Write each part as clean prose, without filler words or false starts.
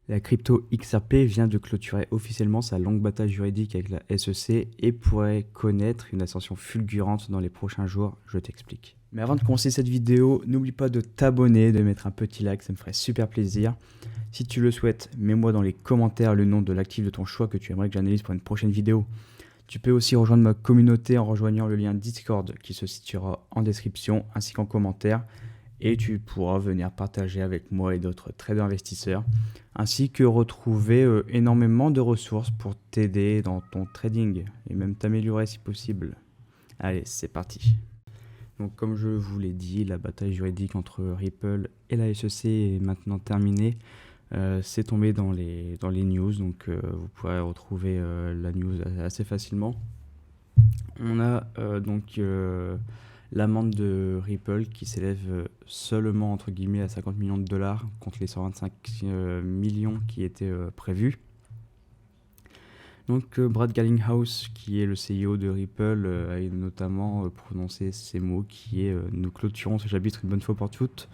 La crypto XRP vient de clôturer officiellement sa longue bataille juridique avec la SEC et pourrait connaître une ascension fulgurante dans les prochains jours, je t'explique. Mais avant de commencer cette vidéo, n'oublie pas de t'abonner, de mettre un petit like, ça me ferait super plaisir. Si tu le souhaites, mets-moi dans les commentaires le nom de l'actif de ton choix que tu aimerais que j'analyse pour une prochaine vidéo. Tu peux aussi rejoindre ma communauté en rejoignant le lien Discord qui se situera en description ainsi qu'en commentaire. Et tu pourras venir partager avec moi et d'autres traders investisseurs, ainsi que retrouver énormément de ressources pour t'aider dans ton trading et même t'améliorer si possible. Allez, c'est parti. Donc comme je vous l'ai dit, la bataille juridique entre Ripple et la SEC est maintenant terminée. C'est tombé dans les news, donc vous pourrez retrouver la news assez facilement. On a l'amende de Ripple qui s'élève seulement entre guillemets à 50 millions de dollars contre les 125 millions qui étaient prévus. Donc Brad Garlinghouse, qui est le CEO de Ripple, a notamment prononcé ces mots qui est nous clôturons ce chapitre une bonne fois pour toutes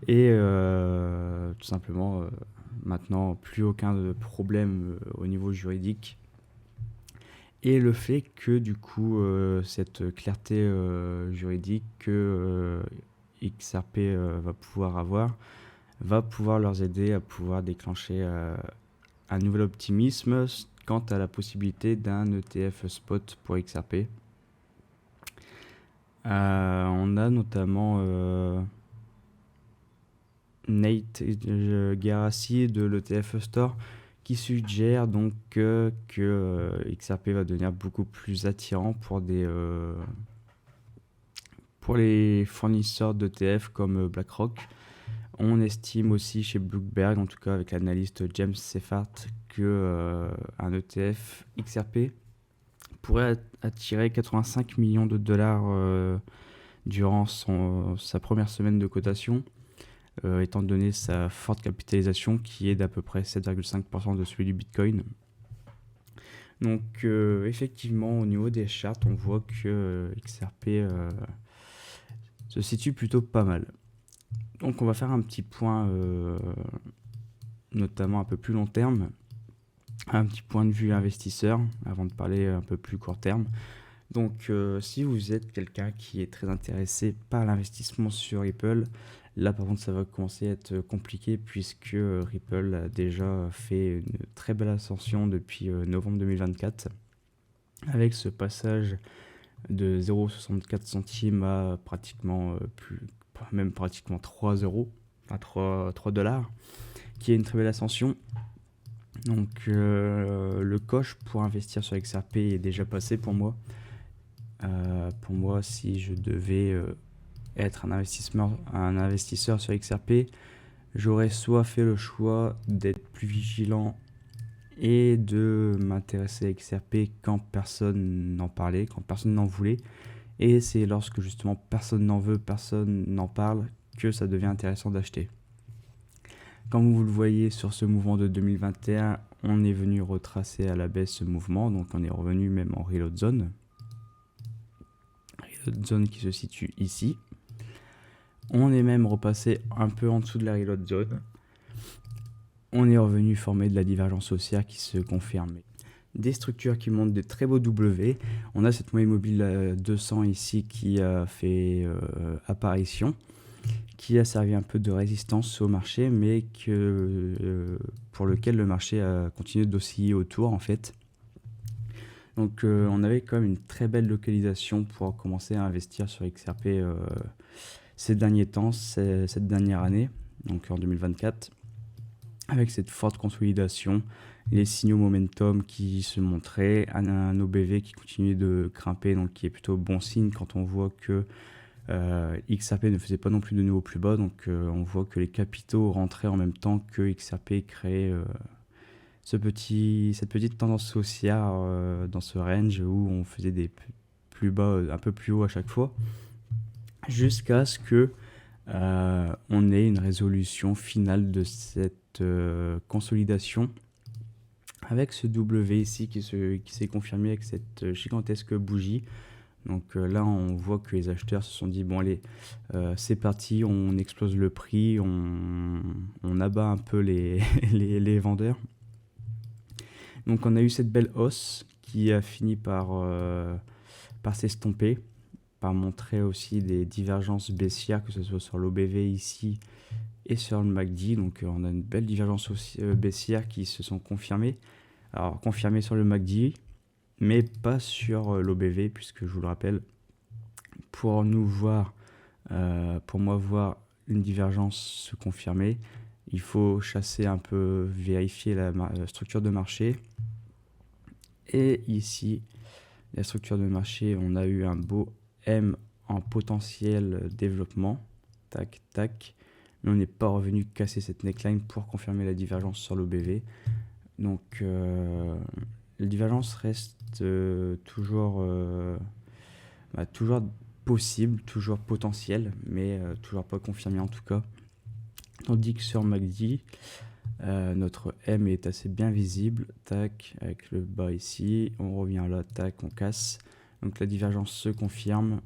et tout simplement maintenant plus aucun problème au niveau juridique. Et le fait que du coup cette clarté juridique que XRP va pouvoir avoir va pouvoir leur aider à pouvoir déclencher un nouvel optimisme quant à la possibilité d'un ETF spot pour XRP. On a notamment Nate Garassi de l'ETF Store qui suggère donc que XRP va devenir beaucoup plus attirant pour les fournisseurs d'ETF comme BlackRock. On estime aussi chez Bloomberg, en tout cas avec l'analyste James Seffart, que un ETF XRP pourrait attirer 85 millions de dollars durant sa première semaine de cotation, étant donné sa forte capitalisation qui est d'à peu près 7,5% de celui du Bitcoin. Donc effectivement au niveau des charts on voit que XRP se situe plutôt pas mal. Donc on va faire un petit point notamment un peu plus long terme, un petit point de vue investisseur avant de parler un peu plus court terme. Donc si vous êtes quelqu'un qui est très intéressé par l'investissement sur Ripple, là par contre ça va commencer à être compliqué puisque Ripple a déjà fait une très belle ascension depuis novembre 2024 avec ce passage de 0,64 centimes à pratiquement pratiquement 3 euros, à 3 dollars, qui est une très belle ascension. Donc le coche pour investir sur XRP est déjà passé pour moi. Pour moi, si je devais être un investisseur sur XRP, j'aurais soit fait le choix d'être plus vigilant et de m'intéresser à XRP quand personne n'en parlait, quand personne n'en voulait. Et c'est lorsque justement personne n'en veut, personne n'en parle, que ça devient intéressant d'acheter. Comme vous le voyez sur ce mouvement de 2021, on est venu retracer à la baisse ce mouvement, donc on est revenu même en reload zone. Reload zone qui se situe ici. On est même repassé un peu en dessous de la reload zone. On est revenu former de la divergence haussière qui se confirme. Des structures qui montrent des très beaux W. On a cette moyenne mobile 200 ici qui a fait apparition, qui a servi un peu de résistance au marché, mais pour lequel le marché a continué d'osciller autour en fait. Donc on avait quand même une très belle localisation pour commencer à investir sur XRP ces derniers temps, cette dernière année, donc en 2024, avec cette forte consolidation, les signaux momentum qui se montraient, un OBV qui continuait de grimper, donc qui est plutôt bon signe quand on voit que XRP ne faisait pas non plus de nouveaux plus bas, donc on voit que les capitaux rentraient en même temps que XRP créait cette petite tendance haussière dans ce range où on faisait des plus bas un peu plus haut à chaque fois, jusqu'à ce que on ait une résolution finale de cette consolidation avec ce W ici qui s'est confirmé avec cette gigantesque bougie. Donc là, on voit que les acheteurs se sont dit, bon allez, c'est parti, on explose le prix, on abat un peu les, les vendeurs. Donc on a eu cette belle hausse qui a fini par s'estomper, par montrer aussi des divergences baissières, que ce soit sur l'OBV ici et sur le MACD. Donc on a une belle divergence aussi, baissière qui se sont confirmées. Alors confirmées sur le MACD, mais pas sur l'OBV, puisque je vous le rappelle, pour moi voir une divergence se confirmer, il faut chasser un peu, vérifier la structure de marché. Et ici, la structure de marché, on a eu un beau M en potentiel développement. Tac, tac. Mais on n'est pas revenu casser cette neckline pour confirmer la divergence sur l'OBV. Donc, la divergence reste toujours possible, toujours potentielle, mais toujours pas confirmée en tout cas. Tandis que sur MACD, notre M est assez bien visible, tac, avec le bas ici, on revient là, tac, on casse, donc la divergence se confirme,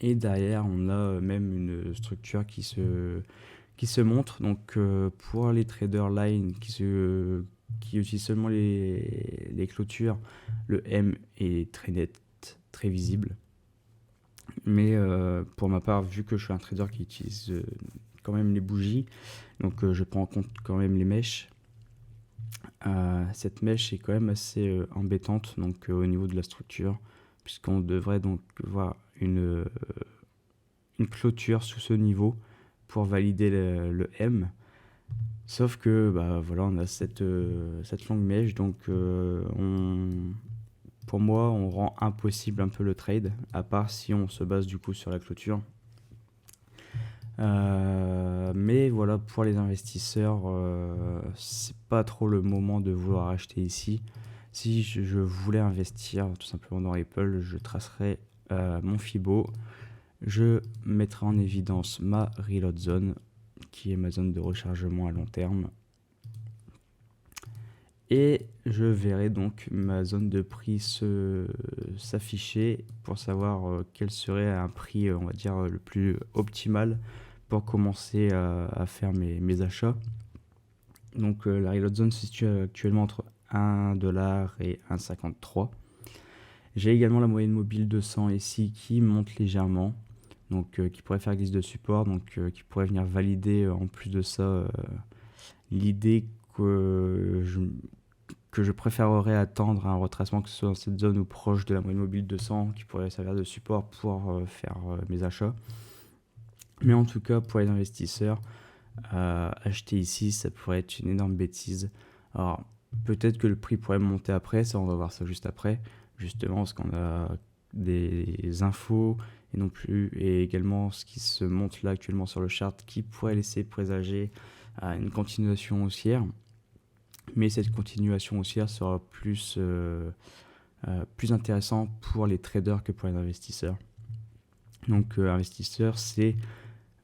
et derrière on a même une structure qui se montre. Donc pour les traders line qui utilisent seulement les clôtures, le M est très net, très visible, mais pour ma part, vu que je suis un trader qui utilise quand même les bougies, donc je prends en compte quand même les mèches. Cette mèche est quand même assez embêtante, donc au niveau de la structure, puisqu'on devrait donc voir une clôture sous ce niveau pour valider le M. Sauf que voilà, on a cette longue mèche, donc pour moi on rend impossible un peu le trade, à part si on se base du coup sur la clôture. Mais voilà, pour les investisseurs, c'est pas trop le moment de vouloir acheter ici. Si je voulais investir tout simplement dans Ripple, je tracerais mon Fibo, je mettrai en évidence ma reload zone, qui est ma zone de rechargement à long terme, et je verrai donc ma zone de prix s'afficher pour savoir quel serait un prix, on va dire, le plus optimal pour commencer à faire mes achats. Donc la reload zone se situe actuellement entre 1$ et 1,53. J'ai également la moyenne mobile 200 ici qui monte légèrement, donc qui pourrait faire glisse de support, donc qui pourrait venir valider en plus de ça l'idée que je préférerais attendre un retracement, que ce soit dans cette zone ou proche de la moyenne mobile 200, qui pourrait servir de support pour faire mes achats. Mais en tout cas, pour les investisseurs, acheter ici, ça pourrait être une énorme bêtise. Alors, peut-être que le prix pourrait monter après, ça, on va voir ça juste après, justement, parce qu'on a des infos et également ce qui se montre là actuellement sur le chart qui pourrait laisser présager une continuation haussière. Mais cette continuation haussière sera plus intéressant pour les traders que pour les investisseurs. Donc, investisseur, c'est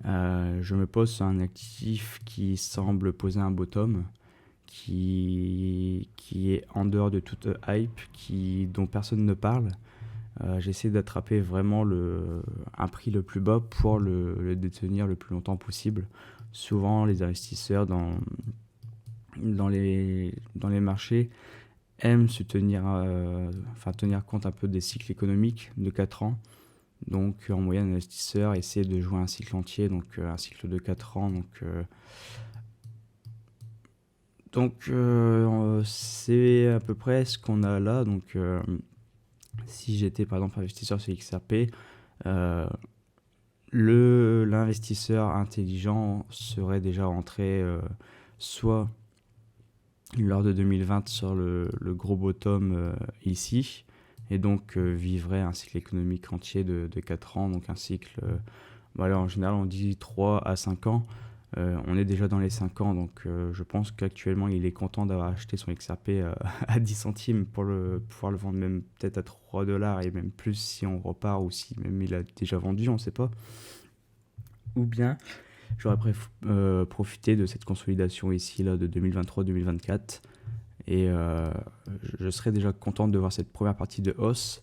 je me pose sur un actif qui semble poser un bottom, qui est en dehors de toute hype, dont personne ne parle. J'essaie d'attraper vraiment un prix le plus bas pour le détenir le plus longtemps possible. Souvent, les investisseurs dans les marchés aiment tenir compte un peu des cycles économiques de 4 ans. Donc en moyenne, l'investisseur essaie de jouer un cycle entier, donc un cycle de 4 ans. Donc c'est à peu près ce qu'on a là. Donc si j'étais par exemple investisseur sur XRP, l'investisseur intelligent serait déjà rentré soit lors de 2020 sur le gros bottom ici, et donc vivrait un cycle économique entier de 4 ans, donc un cycle, en général on dit 3 à 5 ans, on est déjà dans les 5 ans, donc je pense qu'actuellement il est content d'avoir acheté son XRP à 10 centimes pour pouvoir le vendre même peut-être à 3$ et même plus si on repart, ou si même il a déjà vendu, on ne sait pas. Ou bien j'aurais profité de cette consolidation ici là de 2023-2024, et je serais déjà content de voir cette première partie de hausse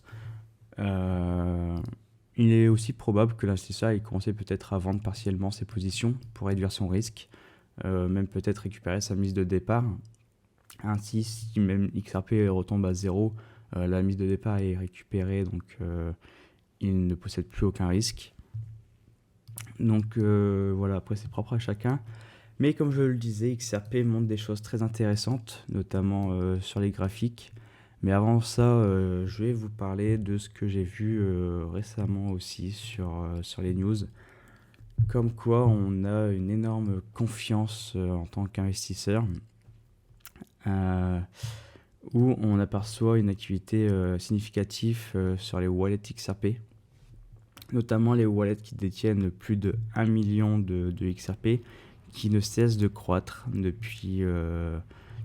Il est aussi probable que l'investisseur ait commencé peut-être à vendre partiellement ses positions pour réduire son risque, même peut-être récupérer sa mise de départ. Ainsi, si même XRP retombe à zéro, la mise de départ est récupérée, donc il ne possède plus aucun risque. Donc voilà, après c'est propre à chacun. Mais comme je le disais, XRP montre des choses très intéressantes, notamment sur les graphiques. Mais avant ça, je vais vous parler de ce que j'ai vu récemment aussi sur les news. Comme quoi on a une énorme confiance en tant qu'investisseur, où on aperçoit une activité significative sur les wallets XRP. Notamment les wallets qui détiennent plus de 1 million de XRP, qui ne cessent de croître depuis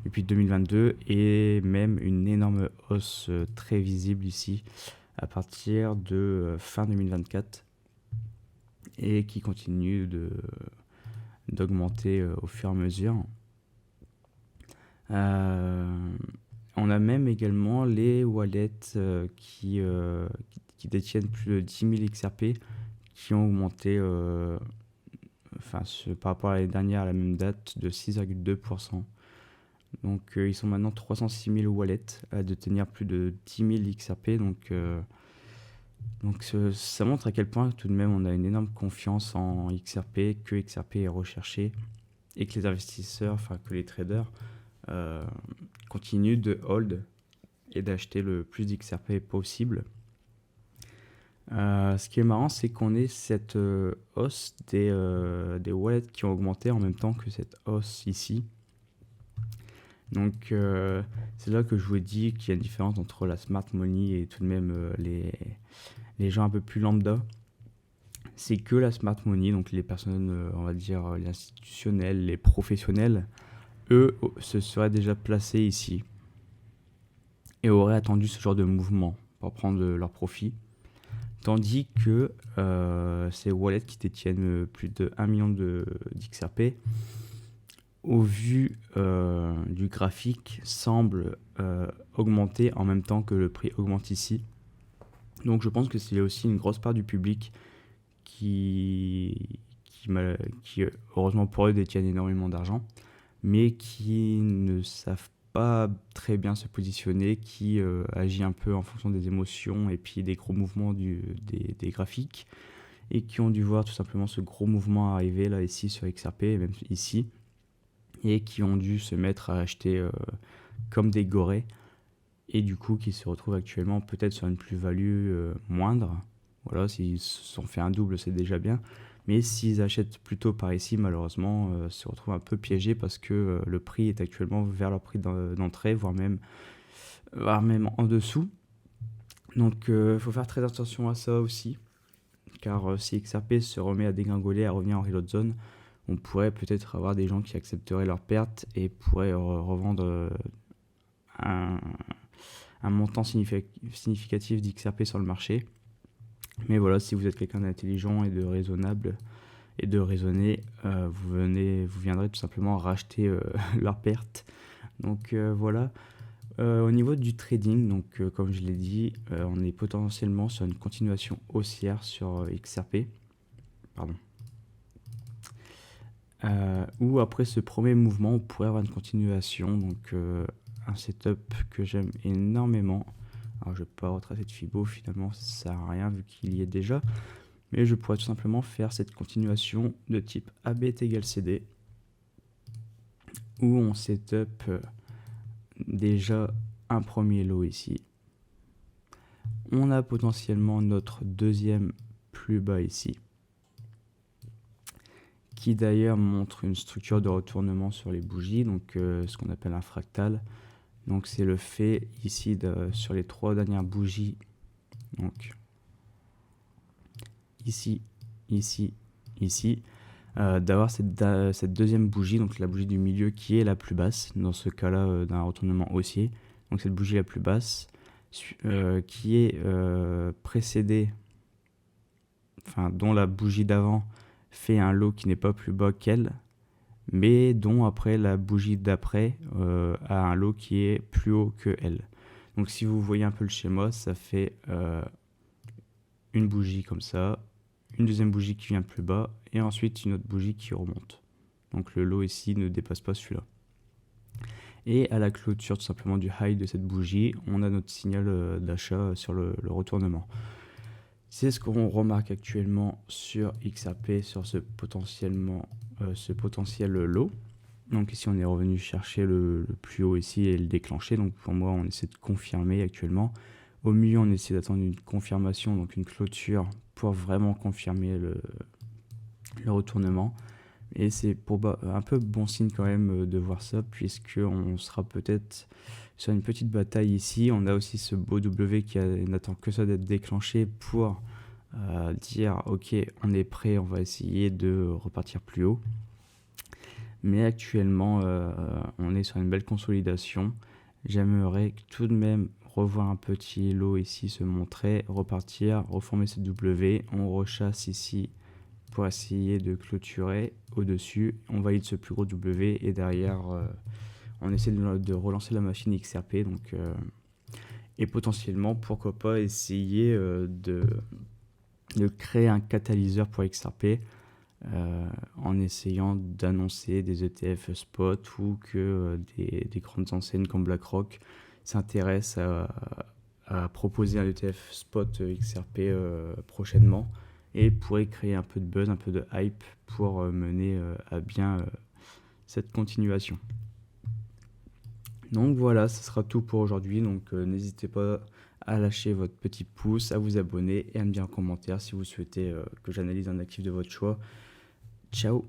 2022, et même une énorme hausse très visible ici à partir de fin 2024, et qui continue d'augmenter au fur et à mesure. On a même également les wallets qui détiennent plus de 10 000 XRP, qui ont augmenté par rapport à l'année dernière à la même date de 6,2%. Donc ils sont maintenant 306 000 wallets à détenir plus de 10 000 XRP. Donc ça montre à quel point tout de même on a une énorme confiance en XRP, que XRP est recherché, et que les investisseurs, que les traders continuent de hold et d'acheter le plus d'XRP possible. Ce qui est marrant, c'est qu'on ait cette hausse des wallets qui ont augmenté en même temps que cette hausse ici. Donc c'est là que je vous dis qu'il y a une différence entre la smart money et tout de même les gens un peu plus lambda. C'est que la smart money, donc les personnes, on va dire les institutionnels, les professionnels, eux se seraient déjà placés ici et auraient attendu ce genre de mouvement pour prendre leur profit. Tandis que ces wallets qui détiennent plus de 1 million d'XRP, au vu du graphique, semblent augmenter en même temps que le prix augmente ici. Donc je pense que c'est aussi une grosse part du public qui heureusement pour eux, détiennent énormément d'argent, mais qui ne savent pas très bien se positionner, qui agit un peu en fonction des émotions et puis des gros mouvements des graphiques, et qui ont dû voir tout simplement ce gros mouvement arriver là ici sur XRP, et même ici, et qui ont dû se mettre à acheter comme des gorées, et du coup qui se retrouvent actuellement peut-être sur une plus-value moindre. Voilà, s'ils se sont fait un double, c'est déjà bien. Mais s'ils achètent plutôt par ici, malheureusement, se retrouvent un peu piégés parce que le prix est actuellement vers leur prix d'entrée, voire même en dessous. Donc il faut faire très attention à ça aussi, car si XRP se remet à dégringoler, à revenir en reload zone, on pourrait peut-être avoir des gens qui accepteraient leurs pertes et pourraient revendre un montant significatif d'XRP sur le marché. Mais voilà, si vous êtes quelqu'un d'intelligent et de raisonnable et de raisonner, vous viendrez tout simplement racheter leurs pertes. Donc voilà. Au niveau du trading, donc comme je l'ai dit, on est potentiellement sur une continuation haussière sur XRP. Pardon. Ou après ce premier mouvement, on pourrait avoir une continuation, donc un setup que j'aime énormément. Alors je ne vais pas retracer de Fibo, finalement ça ne sert à rien vu qu'il y est déjà, mais je pourrais tout simplement faire cette continuation de type AB est égal CD, où on setup déjà un premier lot ici. On a potentiellement notre deuxième plus bas ici, qui d'ailleurs montre une structure de retournement sur les bougies, donc ce qu'on appelle un fractal. Donc c'est le fait ici sur les 3 dernières bougies, donc ici, ici, ici, d'avoir cette deuxième bougie, donc la bougie du milieu qui est la plus basse, dans ce cas-là d'un retournement haussier. Donc cette bougie la plus basse, qui est précédée, dont la bougie d'avant fait un lot qui n'est pas plus bas qu'elle, mais dont après la bougie d'après a un lot qui est plus haut que elle. Donc si vous voyez un peu le schéma, ça fait une bougie comme ça, une deuxième bougie qui vient plus bas, et ensuite une autre bougie qui remonte. Donc le lot ici ne dépasse pas celui-là. Et à la clôture tout simplement du high de cette bougie, on a notre signal d'achat sur le retournement. C'est ce qu'on remarque actuellement sur XRP, sur ce potentiel lot. Donc ici on est revenu chercher le plus haut ici et le déclencher. Donc pour moi on essaie de confirmer actuellement. Au milieu on essaie d'attendre une confirmation, donc une clôture pour vraiment confirmer le retournement. Et c'est un peu bon signe quand même de voir ça, puisqu'on sera peut-être sur une petite bataille ici. On a aussi ce beau W qui n'attend que ça d'être déclenché pour dire ok, on est prêt, on va essayer de repartir plus haut. Mais actuellement, on est sur une belle consolidation. J'aimerais tout de même revoir un petit lot ici se montrer, repartir, reformer ce W. On rechasse ici pour essayer de clôturer au-dessus. On valide ce plus gros W et derrière, on essaie de relancer la machine XRP. Donc, et potentiellement, pourquoi pas essayer de créer un catalyseur pour XRP en essayant d'annoncer des ETF spot ou que des grandes enseignes comme BlackRock s'intéressent à proposer un ETF spot XRP prochainement et pourrait créer un peu de buzz, un peu de hype pour mener à bien cette continuation. Donc voilà, ce sera tout pour aujourd'hui. Donc n'hésitez pas à lâcher votre petit pouce, à vous abonner et à me dire en commentaire si vous souhaitez que j'analyse un actif de votre choix. Ciao!